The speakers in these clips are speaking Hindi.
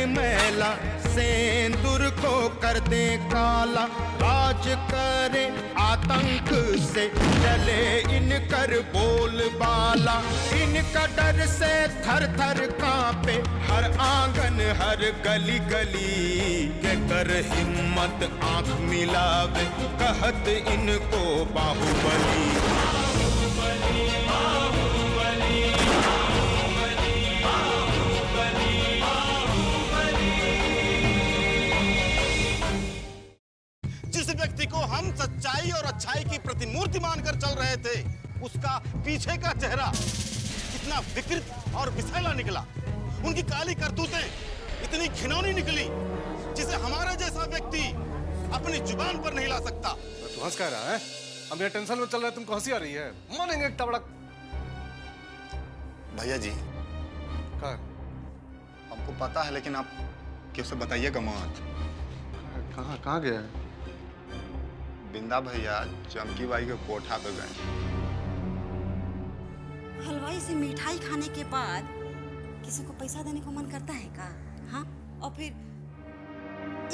मैला, सेंदूर को कर दे काला। राज करे आतंक से, चले इनकर बोलबाला। इनका डर से थर थर कांपे हर आंगन हर गली गली। के कर हिम्मत आंख मिलावे, कहत इनको बाहुबली। जिस व्यक्ति को हम सच्चाई और अच्छाई की प्रतिमूर्ति मानकर चल रहे थे, उसका पीछे का चेहरा कितना विकृत और विषैला निकला। उनकी काली करतूतें इतनी घिनौनी निकली जिसे हमारा जैसा व्यक्ति अपनी जुबान पर नहीं ला सकता। तू हंस कह रहा है? हम ये टेंशन में चल रहे हैं, तुमको हंसी आ रही है? मानेंगे एक तबड़क। भैया जी, क्या? हमको पता है, लेकिन आप कैसे बताइएगा मत। कहाँ गया है? बिंदा भैया चमकी बाई के कोठा पे गए। हलवाई से मिठाई खाने के बाद किसी को पैसा देने को मन करता है का? हाँ, और फिर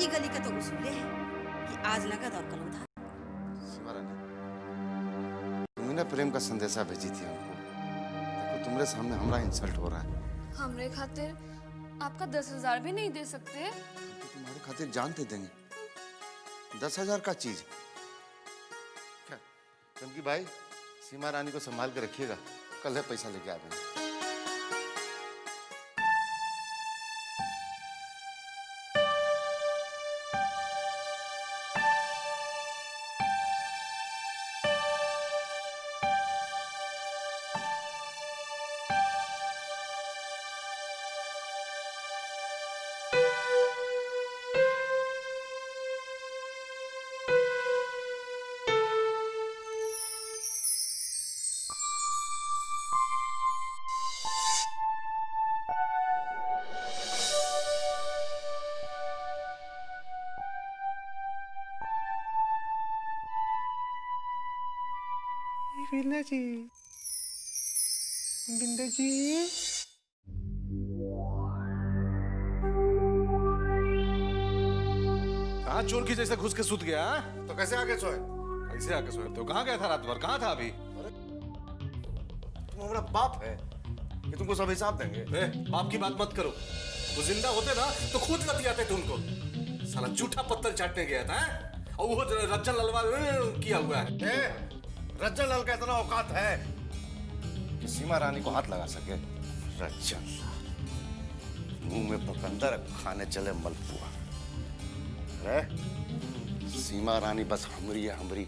ये गली का तो उसूल है कि आज नगद और कल उधार। सीमा रानी, तुमने ना प्रेम का संदेशा भेजी थी हमको। देखो तुम्हारे सामने हमारा इंसल्ट हो रहा है। हमरे खातिर आपका 10,000 भी नहीं दे सकते? तो तुम्हारे खातिर जान दे देंगे। 10,000 का चीज क्या? चमकी भाई, सीमा रानी को संभाल के रखिएगा, कल है पैसा लेके आ देंगे। बिंदा जी, बिंदा जी। कहाँ चोर की जैसे घुस के सूत गया? तो कैसे आगे सोए? कैसे आके सोए? तो कहाँ गया था रात भर? कहाँ था अभी? तुम हमारा बाप है कि तुमको सब हिसाब देंगे। बाप की बात मत करो। वो जिंदा होते ना तो खुद लग जाते थे उनको। साला झूठा पत्थर चाटने गया था, और वो रज्जन ललवा किया हुआ है। रज्जन लाल का इतना औकात है कि सीमा रानी को हाथ लगा सके? रज्जन लाल मुंह में बकंदर, खाने चले मलपुआ। अरे सीमा रानी बस हमरी है, हमरी।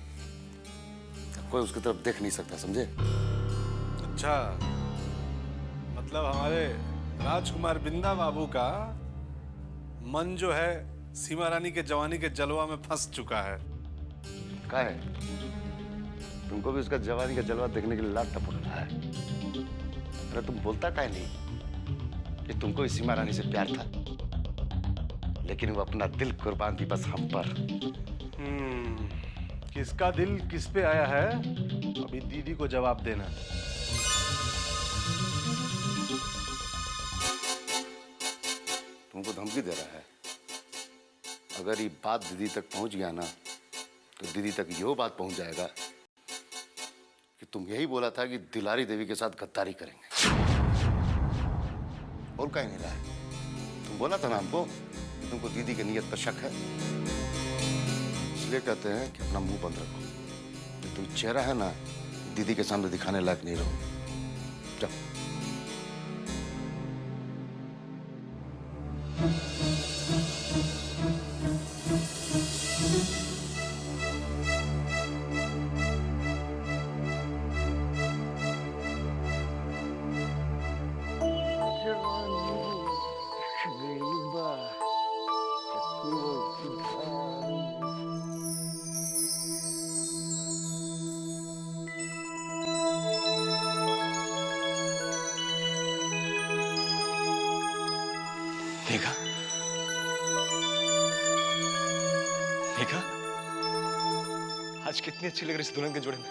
कोई उसकी तरफ देख नहीं सकता, समझे? अच्छा, मतलब हमारे राजकुमार बिंदा बाबू का मन जो है सीमा रानी के जवानी के जलवा में फंस चुका है। क्या है? तुमको भी उसका जवानी का जलवा देखने के लिए लाख टपक रहा है। अरे तुम बोलता काहे नहीं कि तुमको इस सीमा रानी से प्यार था, लेकिन वो अपना दिल कुर्बान दी बस हम पर। किसका दिल किस पे आया है, अभी दीदी को जवाब देना। तुमको धमकी दे रहा है? अगर ये बात दीदी तक पहुंच गया ना, तो दीदी तक यो बात पहुंच जाएगा कि तुम यही बोला था कि दिलारी देवी के साथ गद्दारी करेंगे। और कहीं नहीं रहा है। तुम बोला था ना हमको कि तुमको दीदी की नीयत पर शक है, इसलिए कहते हैं कि अपना मुंह बंद रखो। कि तुम चेहरा है ना, दीदी के सामने दिखाने लायक नहीं रहो। जाओ। मेघा, मेघा, आज कितनी अच्छी लग रही इस दुल्हन के जोड़े में।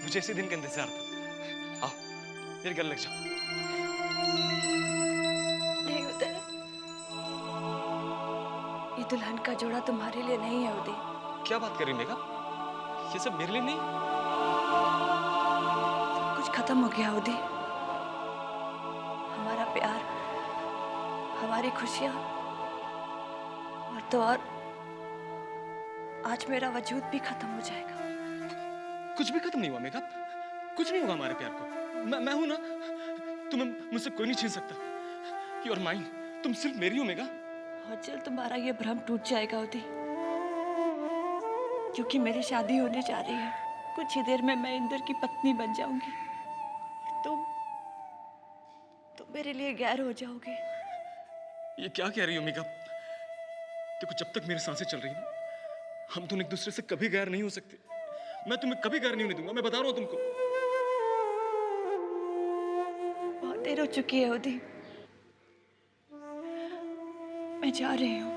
मुझे इसी दिन का इंतजार था। आओ मेरे गले लग जाओ। नहीं होता है। दुल्हन का जोड़ा तुम्हारे लिए नहीं है उदय। क्या बात कर रही मेघा? ये सब मेरे लिए नहीं। सब कुछ खत्म हो गया उदय। हमारा प्यार, हमारी खुशियां, और तो और आज मेरा वजूद भी खत्म हो जाएगा। कुछ भी खत्म नहीं हुआ मेघा। कुछ नहीं होगा हमारे प्यार को। मैं हूं ना। तुम्हें मुझसे कोई नहीं छीन सकता। You are mine. तुम सिर्फ मेरी हो मेघा। और जल्द तुम्हारा ये भ्रम टूट जाएगा उदय, क्योंकि मेरी शादी होने जा रही है। कुछ ही देर में मैं इंदर की पत्नी बन जाऊंगी और तुम मेरे लिए गैर हो जाओगे। ये क्या कह रही हो मेघा? देखो, जब तक मेरी सांसें चल रही है ना, हम दोनों एक दूसरे से कभी गैर नहीं हो सकते। मैं तुम्हें कभी गैर नहीं होने दूंगा। मैं बता रहा हूं तुमको। बहुत देर हो चुकी है उदय। मैं जा रही हूँ,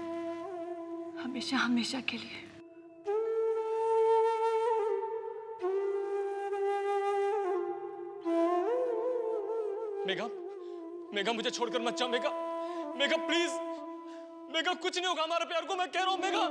हमेशा हमेशा के लिए। मेघा, मेघा मुझे छोड़कर मत जाओ मेघा। मेघा प्लीज। मेघा कुछ नहीं होगा हमारे प्यार को, मैं कह रहा हूं मेघा।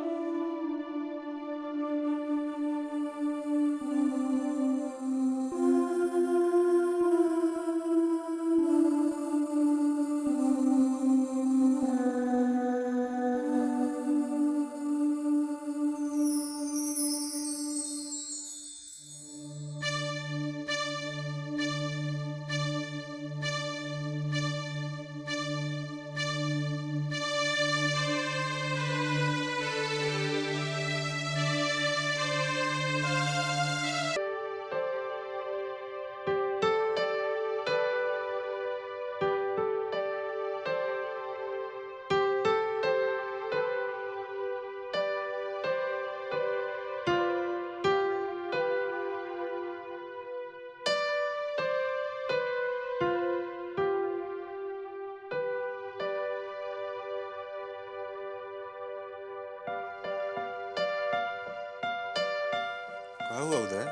क्या हुआ उदय?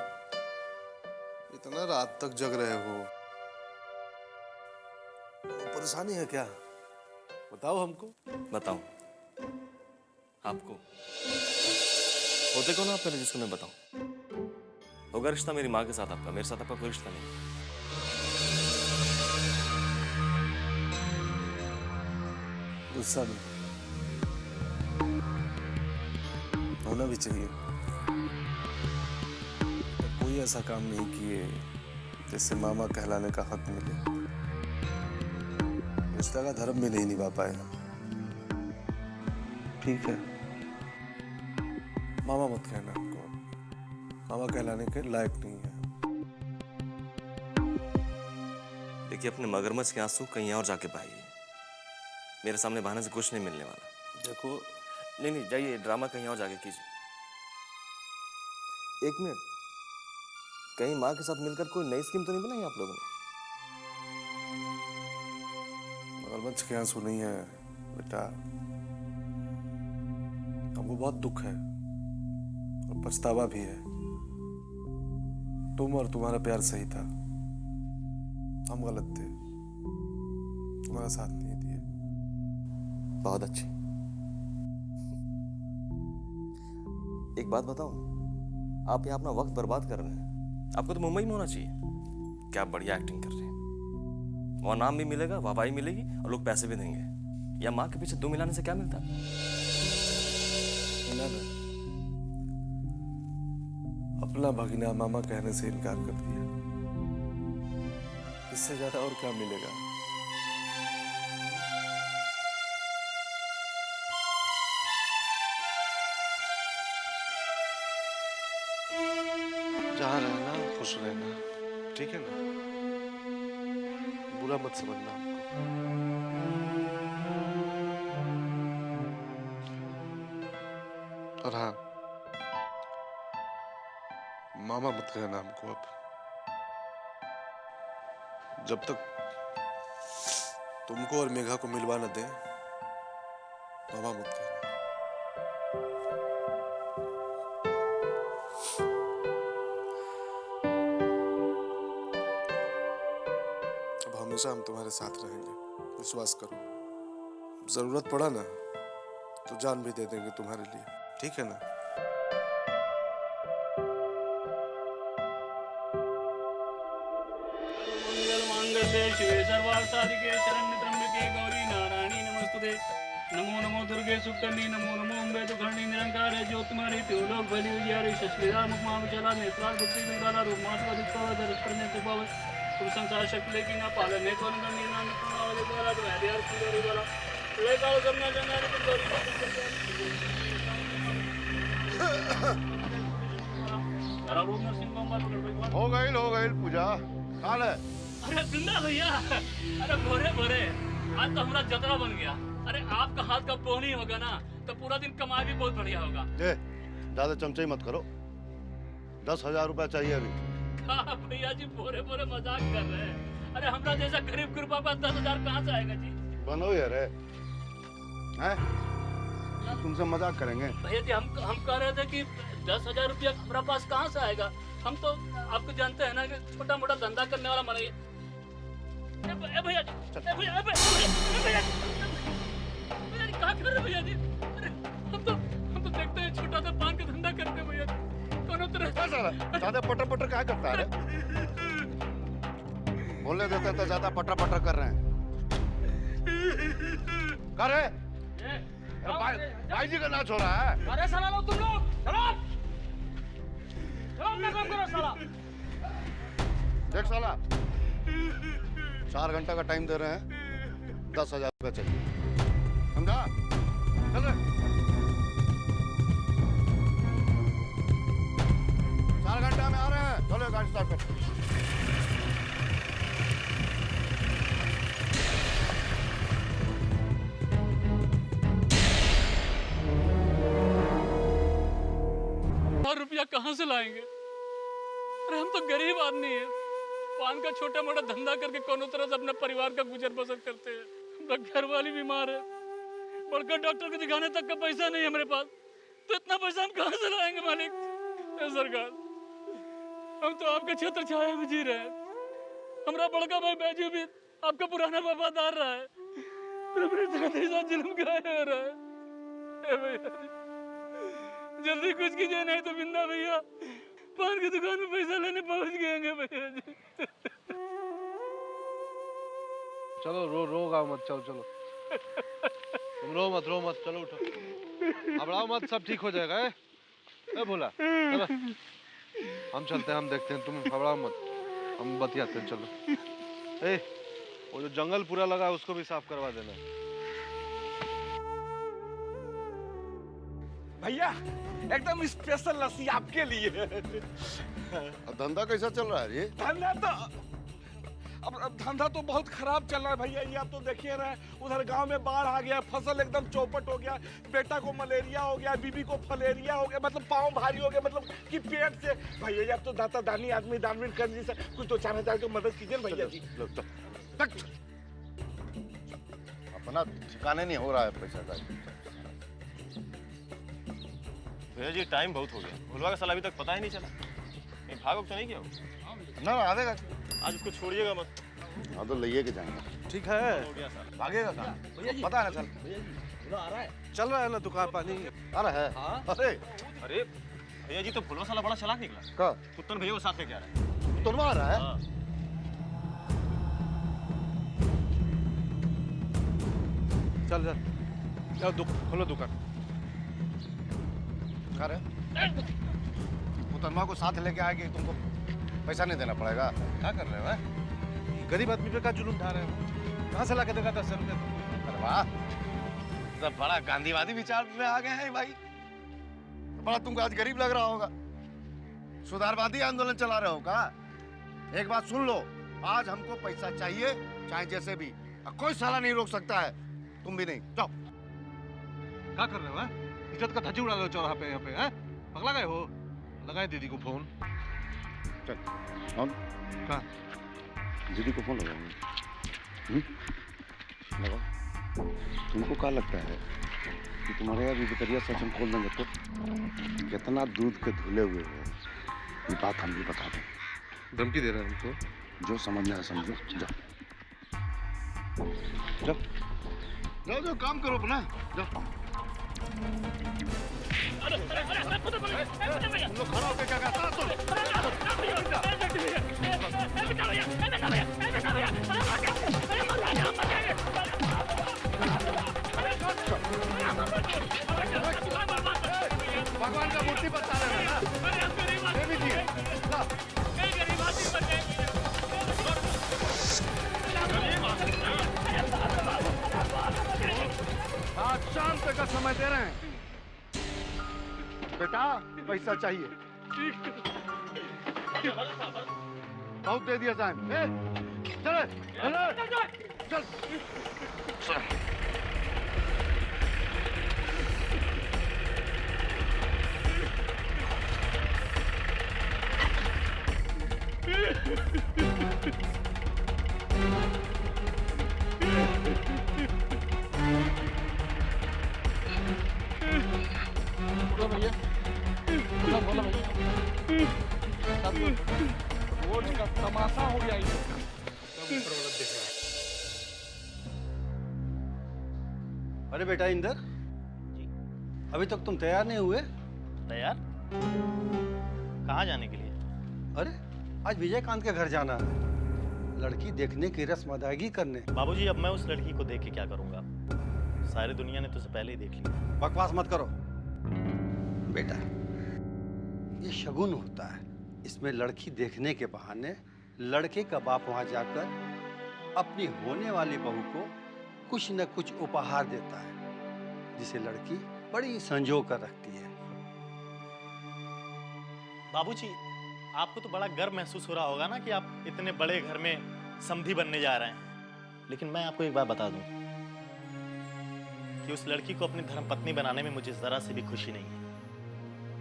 इतना रात तक जग रहे हो? परेशानी है क्या? बताओ हमको। बताऊं आपको? होते कौन आप पहले, जिसको मैं बताऊं? होगा रिश्ता मेरी माँ के साथ आपका, मेरे साथ आपका कोई रिश्ता नहीं। गुस्सा नहीं होना भी चाहिए। कोई ऐसा काम नहीं किए जिससे मामा कहलाने का हक मिले। रिश्ता का धर्म भी नहीं निभा पाए। ठीक है, मामा मत कहना हमको। मामा कहलाने के लायक नहीं है। देखिए, अपने मगरमच्छ के आंसू कहीं और जाके बहाइए। मेरे सामने बहाने से कुछ नहीं मिलने वाला। देखो, नहीं, जाइए, ड्रामा कहीं और जाके कीजिए। एक मिनट, कहीं माँ के साथ मिलकर कोई नई स्कीम तो नहीं बनाई आप लोगों ने? मगरमच्छ के आंसू नहीं है बेटा। हमको बहुत दुख है और पछतावा भी है। तुम और तुम्हारा प्यार सही था, हम गलत थे, तुम्हारा साथ नहीं दिए। बहुत अच्छी। एक बात बताऊं, आप यहाँ अपना वक्त बर्बाद कर रहे हैं। आपको तो मुंबई में होना चाहिए। क्या बढ़िया एक्टिंग कर रहे हैं। वहां नाम भी मिलेगा, वाहवाही मिलेगी और लोग पैसे भी देंगे। या माँ के पीछे दो मिलाने से क्या मिलता? मिला ना, अपना भगीना मामा कहने से इनकार कर दिया। इससे ज्यादा और क्या मिलेगा? जहाँ रहना खुश रहना, ठीक है ना? बुरा मत समझना हमको। और हाँ, मामा मत कहना हमको अब। जब तक तुमको और मेघा को मिलवा न दे, मामा मत कहना। हमेशा हम तुम्हारे साथ रहेंगे, विश्वास करो। जरूरत पड़ा ना तो जान भी दे देंगे तुम्हारे लिए, ठीक है ना? शिवे सर्वार्थसाधिके शरण्ये त्र्यंबके गौरी नारायणी नमस्तुते। नमो नमो दुर्गे सुकन्ये नमो नमो अम्बे दुखंडी निरंकारे ज्योतिमारी त्योलोक बलि विजयारी शश्रीरा मुखमा विचला नेत्राल भक्ति दुर्गाला रूपमात्वा दिक्पाव दर्शने तुपाव तुम संसार शक्ति की ना पालने को न नीना न पुनावले द्वारा तो हरियार पुजारी वाला ले काल करना जाना ने गौरी अरे रूप नरसिंह बाबा हो गई पूजा। कहाँ है? अरे जिंदा भैया, अरे भोरे भोरे आज तो हमारा जतरा बन गया। अरे आपका हाथ का पोहनी होगा ना तो पूरा दिन कमाई भी बहुत बढ़िया होगा। ज्यादा चमचाई मत करो, 10,000 रुपया चाहिए अभी। कहा भैया जी भोरे भोरे मजाक कर रहे हैं। अरे हमारा जैसा गरीब कृपा का 10,000 कहाँ से आएगा जी? बनो यार हैं? तुमसे मजाक करेंगे भैया जी हम कह रहे थे कि 10,000 रुपया हमारा पास कहाँ से आएगा? हम तो आपको जानते हैं ना कि छोटा मोटा धंधा करने वाला मन है। भैया जी क्या कर रहे भैया जी? अरे हम तो देखते हैं छोटा सा पान का धंधा करते हैं भैया जी। कौन तरह ज्यादा पटर पटर क्या करता है? बोलने देते तो ज्यादा पटर पटर कर रहे हैं। कर रहे भाई जी का नाच हो रहा है। अरे साला लोग तुम लोग चलो अपना काम करो साला। देख साला 4 घंटा का टाइम दे रहे हैं, 10,000 रुपया चाहिए, समझा? चल रहे 4 घंटा में आ रहे हैं। चलो गाड़ी स्टार्ट कर। रुपया कहाँ से लाएंगे? अरे हम तो गरीब आदमी हैं, पान का छोटा मोटा धंधा करके कोनो तरह से अपने परिवार का गुजर बसर करते हैं। हमारा घर वाली बीमार है, बड़का डॉक्टर को दिखाने तक का पैसा नहीं है मेरे पास। तो इतना पैसा हम कहाँ से लाएंगे मालिक? सरकार हम तो आपके छत्र छाया में जी रहे हैं। हमारा बड़का भाई बैजू भी आपका पुराना वफादार रहा है, मेरे साथ जुल्म कराया हो रहा है। जल्दी कुछ कीजिए नहीं तो बिंदा भैया पान की दुकान में पैसा लेने पहुंच गएंगे भैया जी। चलो रो मत, चलो तुम रो मत, चलो उठो, घबराओ मत, सब ठीक हो जाएगा। ए भोला चलो हम चलते हैं, हम देखते हैं, तुम घबराओ मत, हम बतियाते हैं। चलो वो जो जंगल पूरा लगा है उसको भी साफ करवा देना। भैया एकदम स्पेशल लस्सी आपके लिए। धंधा कैसा चल रहा है ये? धंधा तो बहुत खराब चल रहा है भैया। ये आप तो देखिए रहे, उधर गांव में बाढ़ आ गया, फसल एकदम चौपट हो गया, बेटा को मलेरिया हो गया, बीबी को फलेरिया हो गया, मतलब पाँव भारी हो गया, मतलब कि पेट से। भैया जी आप तो दाता दानी आदमी, दानवीर कर जी सर, कुछ 2-4 हज़ार की मदद कीजिए भैया जी। अपना ठिकाने नहीं हो रहा है पैसा का। भैया जी टाइम बहुत हो गया, भुलवा का साला अभी तक पता ही नहीं चला। कहीं भाग तो नहीं किया हो? ना आधेगा आज उसको छोड़िएगा मत। हाँ तो ले के जाएंगे। ठीक है, भागेगा कहाँ? पता है ना चल आ रहा है, चल रहा है ना दुकान पानी आ रहा है। हाँ? अरे भैया जी तो भुलवा साला बड़ा चालाक निकला। का कुत्तन भैया को साथ लेके आ रहा है। तुम आ रहा है? हाँ। चल खोलो दुकान। मुतनमा को साथ लेके आएगी, तुमको पैसा नहीं देना पड़ेगा। क्या कर रहे हो? गरीब आदमी पे का जुलूम ढा रहे हो? कहाँ से ला के देगा 10,000 रुपया? अरे वाह, तो बड़ा गांधीवादी विचार में आ गए हैं भाई। बड़ा तुमको आज गरीब लग रहा होगा। सुधारवादी आंदोलन चला रहे हो का? एक बात सुन लो, आज हमको पैसा चाहिए, चाहे जैसे भी। कोई साला नहीं रोक सकता है, तुम भी नहीं। जाओ। क्या कर रहे हो? इज्जत का धज्जी उड़ा रहे हो चौराहा पे, यहाँ पे हैं? पगला गए हो? लगाए दीदी को फोन। चल कौन? कहाँ? दीदी को फोन लगाओ। लगाओ। तुमको क्या लगता है कि तुम्हारे यहाँ विभितरिया सेक्शन खोल देंगे तो कितना दूध के धुले हुए हो, ये बात हम भी बता दें। धमकी दे रहे हैं हमको? जो समझना है समझो। जाओ जाओ जाओ, काम करो अपना। जाओ लोग खड़ा होकर क्या कहता भगवान का मूर्ति बता रहे हैं ना, ये भी दिए आज शाम तक का समय दे रहे हैं बेटा, पैसा चाहिए। बहुत दे दिया साहब। चल चल भैया बोला रोज का तमाशा हो गया। अरे बेटा इंदर, अभी तक तुम तैयार नहीं हुए? तैयार? कहाँ जाने के लिए? अरे आज विजयकांत के घर जाना है, लड़की देखने की रस्म अदायगी करने। बाबूजी, अब मैं उस लड़की को देख के क्या करूंगा? सारी दुनिया ने तो उसे पहले ही देख लिया। बकवास मत करो बेटा, ये शगुन होता है। इसमें लड़की देखने के बहाने लड़के का बाप वहां जाकर अपनी होने वाली बहू को कुछ न कुछ उपहार देता है, जिसे लड़की बड़ी संजो कर रखती है। बाबूजी, आपको तो बड़ा गर्व महसूस हो रहा होगा ना कि आप इतने बड़े घर में समधी बनने जा रहे हैं। लेकिन मैं आपको एक बात बता दूं कि उस लड़की को अपनी धर्मपत्नी बनाने में मुझे जरा से भी खुशी नहीं है।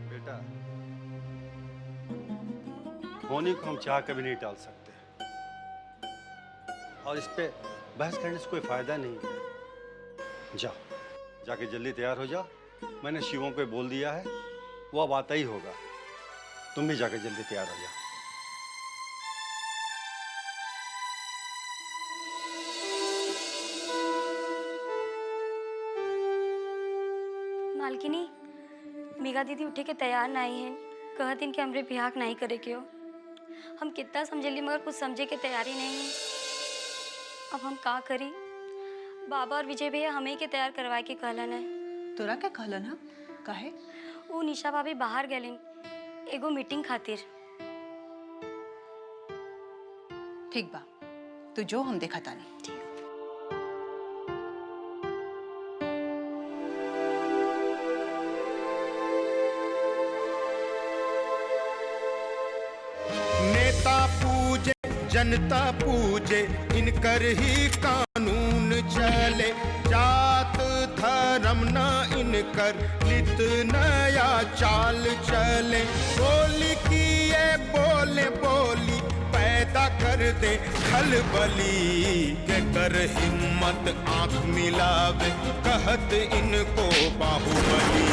बेटा, होने को हम चाह कभी नहीं टाल सकते, और इस पे बहस करने से कोई फायदा नहीं है। जाओ, जाके जल्दी तैयार हो जाओ। मैंने शिवों को बोल दिया है, वो अब आता ही होगा। तुम भी जाके जल्दी तैयार हो जाओ। मालकिनी, मीगा दीदी उठे के तैयार नहीं है, कहतीन कि हमरे बिहार नहीं करे के हो। हम कितना समझेली मगर कुछ समझे के तैयारी नहीं है। अब हम का करी? बाबा और विजय भैया हमें के तैयार करवाए के कहलन है। तोरा क्या कहलन है? काहे? वो निशा भाभी बाहर गेलिन एगो मीटिंग खातिर। ठीक बा, तू जो हम देखा तानी। नेता पूजे जनता पूजे, इनकर ही कानून चले। जात धर्म न इनकर नित नया चाल चले। बोली की ये बोले बोली पैदा कर दे खलबली के कर हिम्मत आंख मिलावे कहत इनको बाहुबली।